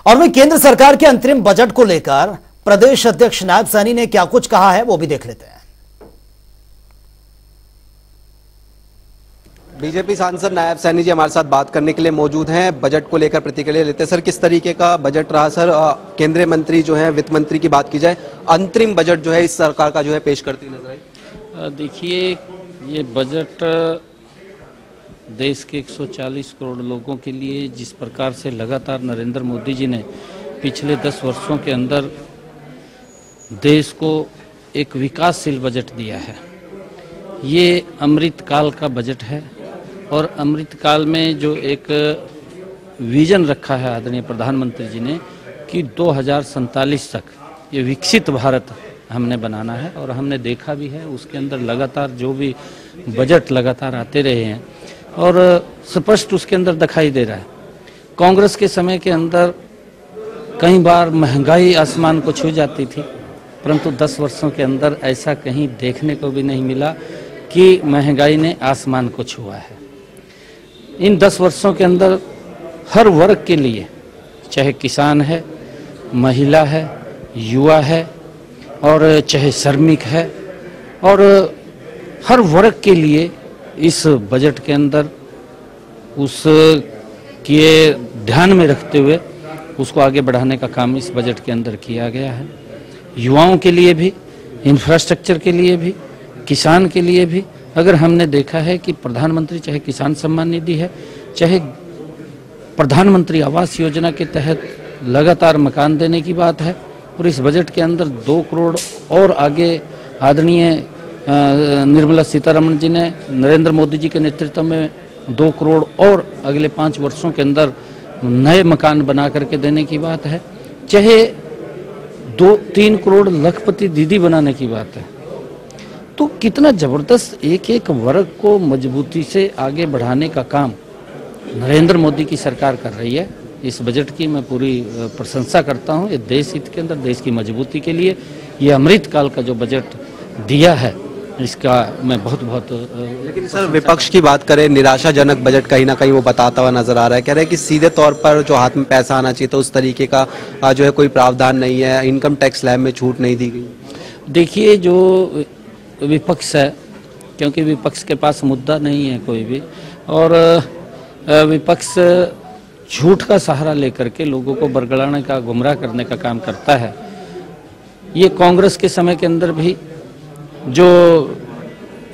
और वहीं केंद्र सरकार के अंतरिम बजट को लेकर प्रदेश अध्यक्ष नायब सैनी ने क्या कुछ कहा है वो भी देख लेते हैं। बीजेपी सांसद नायब सैनी जी हमारे साथ बात करने के लिए मौजूद हैं, बजट को लेकर प्रतिक्रिया लेते हैं। सर, किस तरीके का बजट रहा? सर, केंद्रीय मंत्री जो है, वित्त मंत्री की बात की जाए, अंतरिम बजट जो है इस सरकार का जो है पेश करती नजर आई। देखिए, ये बजट देश के 140 करोड़ लोगों के लिए जिस प्रकार से लगातार नरेंद्र मोदी जी ने पिछले 10 वर्षों के अंदर देश को एक विकासशील बजट दिया है, ये अमृत काल का बजट है। और अमृत काल में जो एक विजन रखा है आदरणीय प्रधानमंत्री जी ने कि 2047 तक ये विकसित भारत हमने बनाना है, और हमने देखा भी है उसके अंदर लगातार जो भी बजट लगातार आते रहे हैं और स्पष्ट उसके अंदर दिखाई दे रहा है। कांग्रेस के समय के अंदर कई बार महंगाई आसमान को छू जाती थी, परंतु 10 वर्षों के अंदर ऐसा कहीं देखने को भी नहीं मिला कि महंगाई ने आसमान को छुआ है। इन 10 वर्षों के अंदर हर वर्ग के लिए, चाहे किसान है, महिला है, युवा है और चाहे श्रमिक है, और हर वर्ग के लिए इस बजट के अंदर उसके ध्यान में रखते हुए उसको आगे बढ़ाने का काम इस बजट के अंदर किया गया है। युवाओं के लिए भी, इंफ्रास्ट्रक्चर के लिए भी, किसान के लिए भी। अगर हमने देखा है कि प्रधानमंत्री चाहे किसान सम्मान निधि है, चाहे प्रधानमंत्री आवास योजना के तहत लगातार मकान देने की बात है, और इस बजट के अंदर 2 करोड़ और आगे आदरणीय निर्मला सीतारमण जी ने नरेंद्र मोदी जी के नेतृत्व में 2 करोड़ और अगले 5 वर्षों के अंदर नए मकान बना करके देने की बात है, चाहे 2-3 करोड़ लखपति दीदी बनाने की बात है। तो कितना जबरदस्त एक एक वर्ग को मजबूती से आगे बढ़ाने का काम नरेंद्र मोदी की सरकार कर रही है। इस बजट की मैं पूरी प्रशंसा करता हूं। ये देश हित के अंदर, देश की मजबूती के लिए ये अमृत काल का जो बजट दिया है, इसका मैं बहुत लेकिन सर, विपक्ष की बात करें, निराशाजनक बजट कहीं ना कहीं वो बताता हुआ नजर आ रहा है। कह रहे हैं कि सीधे तौर पर जो हाथ में पैसा आना चाहिए तो उस तरीके का जो है कोई प्रावधान नहीं है, इनकम टैक्स स्लैब में छूट नहीं दी गई। देखिए, जो विपक्ष है, क्योंकि विपक्ष के पास मुद्दा नहीं है कोई भी, और विपक्ष झूठ का सहारा लेकर के लोगों को बरगलाने का, गुमराह करने का काम करता है। ये कांग्रेस के समय के अंदर भी जो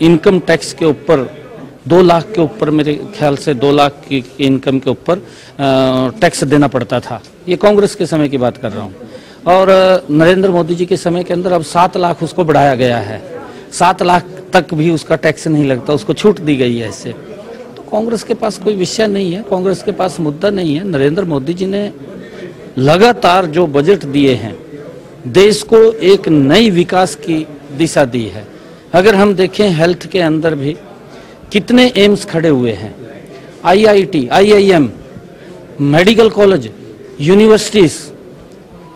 इनकम टैक्स के ऊपर 2 लाख के ऊपर, मेरे ख्याल से 2 लाख की इनकम के ऊपर टैक्स देना पड़ता था, ये कांग्रेस के समय की बात कर रहा हूँ। और नरेंद्र मोदी जी के समय के अंदर अब 7 लाख उसको बढ़ाया गया है, 7 लाख तक भी उसका टैक्स नहीं लगता, उसको छूट दी गई है। इससे तो कांग्रेस के पास कोई विषय नहीं है, कांग्रेस के पास मुद्दा नहीं है। नरेंद्र मोदी जी ने लगातार जो बजट दिए हैं, देश को एक नई विकास की दिशा दी है। अगर हम देखें, हेल्थ के अंदर भी कितने एम्स खड़े हुए हैं, IIT, IIM, medical college, universities,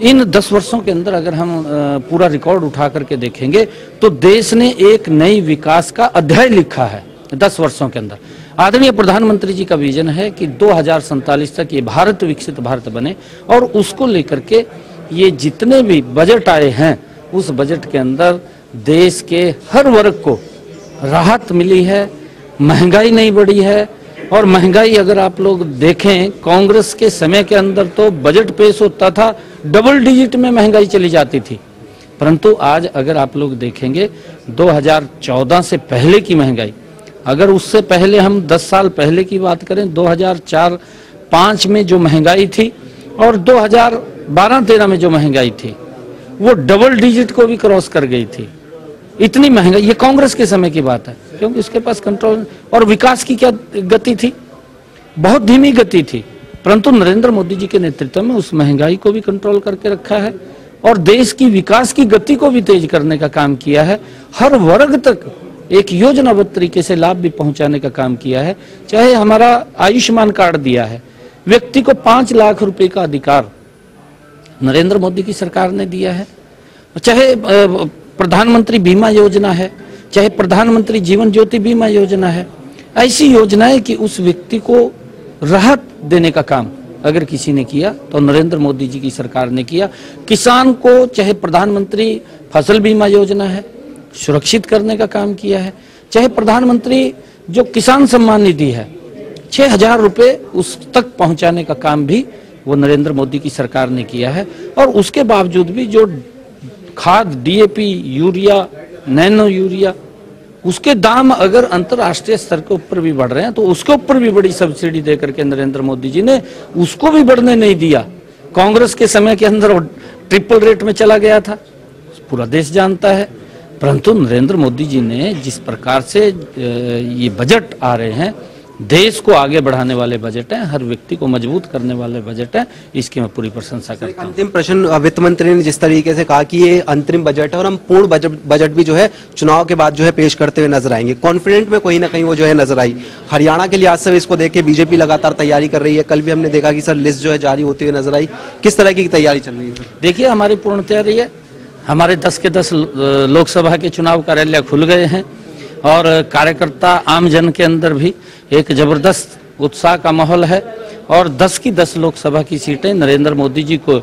इन 10 वर्षों के अंदर अगर हम पूरा रिकॉर्ड उठा करके देखेंगे तो देश ने एक नई विकास का अध्याय लिखा है 10 वर्षों के अंदर। आदरणीय प्रधानमंत्री जी का विजन है कि 2047 तक ये भारत विकसित भारत बने, और उसको लेकर के ये जितने भी बजट आए हैं, उस बजट के अंदर देश के हर वर्ग को राहत मिली है, महंगाई नहीं बढ़ी है। और महंगाई अगर आप लोग देखें, कांग्रेस के समय के अंदर तो बजट पेश होता था, डबल डिजिट में महंगाई चली जाती थी, परंतु आज अगर आप लोग देखेंगे 2014 से पहले की महंगाई, अगर उससे पहले हम 10 साल पहले की बात करें, 2004-05 में जो महंगाई थी और 2012-13 में जो महंगाई थी, वो डबल डिजिट को भी क्रॉस कर गई थी। इतनी महंगाई, ये कांग्रेस के समय की बात है, क्योंकि उसके पास कंट्रोल और विकास की क्या गति थी, बहुत धीमी गति थी। परंतु नरेंद्र मोदी जी के नेतृत्व में उस महंगाई को भी कंट्रोल करके रखा है और देश की विकास की गति को भी तेज करने का काम किया है। हर वर्ग तक एक योजनाबद्ध तरीके से लाभ भी पहुंचाने का काम किया है। चाहे हमारा आयुष्मान कार्ड दिया है, व्यक्ति को 5 लाख रुपए का अधिकार नरेंद्र मोदी की सरकार ने दिया है, चाहे प्रधानमंत्री बीमा योजना है, चाहे प्रधानमंत्री जीवन ज्योति बीमा योजना है। ऐसी योजनाएं कि उस व्यक्ति को राहत देने का काम अगर किसी ने किया तो नरेंद्र मोदी जी की सरकार ने किया। किसान को चाहे प्रधानमंत्री फसल बीमा योजना है, सुरक्षित करने का काम किया है, चाहे प्रधानमंत्री जो किसान सम्मान निधि है 6,000 रुपए उस तक पहुंचाने का काम भी वो नरेंद्र मोदी की सरकार ने किया है। और उसके बावजूद भी जो खाद डीएपी, यूरिया, नैनो यूरिया, उसके दाम अगर अंतर्राष्ट्रीय स्तर के ऊपर भी बढ़ रहे हैं तो उसके ऊपर भी बड़ी सब्सिडी देकर के नरेंद्र मोदी जी ने उसको भी बढ़ने नहीं दिया। कांग्रेस के समय के अंदर वो ट्रिपल रेट में चला गया था, पूरा देश जानता है। परंतु नरेंद्र मोदी जी ने जिस प्रकार से ये बजट आ रहे हैं, देश को आगे बढ़ाने वाले बजट हैं, हर व्यक्ति को मजबूत करने वाले बजट हैं, इसकी मैं पूरी प्रशंसा करता हूं। अंतिम प्रश्न, वित्त मंत्री ने जिस तरीके से कहा कि ये अंतरिम बजट है और हम पूर्ण बजट भी जो है चुनाव के बाद जो है पेश करते हुए नजर आएंगे, कॉन्फिडेंट में कहीं ना कहीं वो जो है नजर आई। हरियाणा के लिहाज से इसको देखे बीजेपी लगातार तैयारी कर रही है, कल भी हमने देखा कि सर लिस्ट जो है जारी होती हुई नजर आई, किस तरह की तैयारी चल रही है? देखिए, हमारी पूर्ण तैयारी है। हमारे 10 के 10 लोकसभा के चुनाव कार्यालय खुल गए हैं और कार्यकर्ता आम जन के अंदर भी एक जबरदस्त उत्साह का माहौल है और 10 की 10 लोकसभा की सीटें नरेंद्र मोदी जी को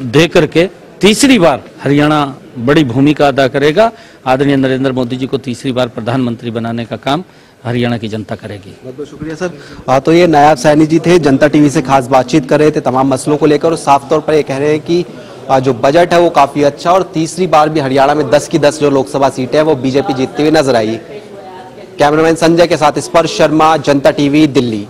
दे करके तीसरी बार हरियाणा बड़ी भूमिका अदा करेगा। आदरणीय नरेंद्र मोदी जी को तीसरी बार प्रधानमंत्री बनाने का काम हरियाणा की जनता करेगी। बहुत बहुत शुक्रिया सर। तो ये नायब सैनी जी थे, जनता टीवी से खास बातचीत कर रहे थे तमाम मसलों को लेकर और साफ तौर पर ये कह रहे हैं कि जो बजट है वो काफी अच्छा और तीसरी बार भी हरियाणा में 10 की 10 जो लोकसभा सीटें हैं वो बीजेपी जीतती हुई नजर आई। कैमरामैन संजय के साथ स्पर्श शर्मा, जनता टीवी, दिल्ली।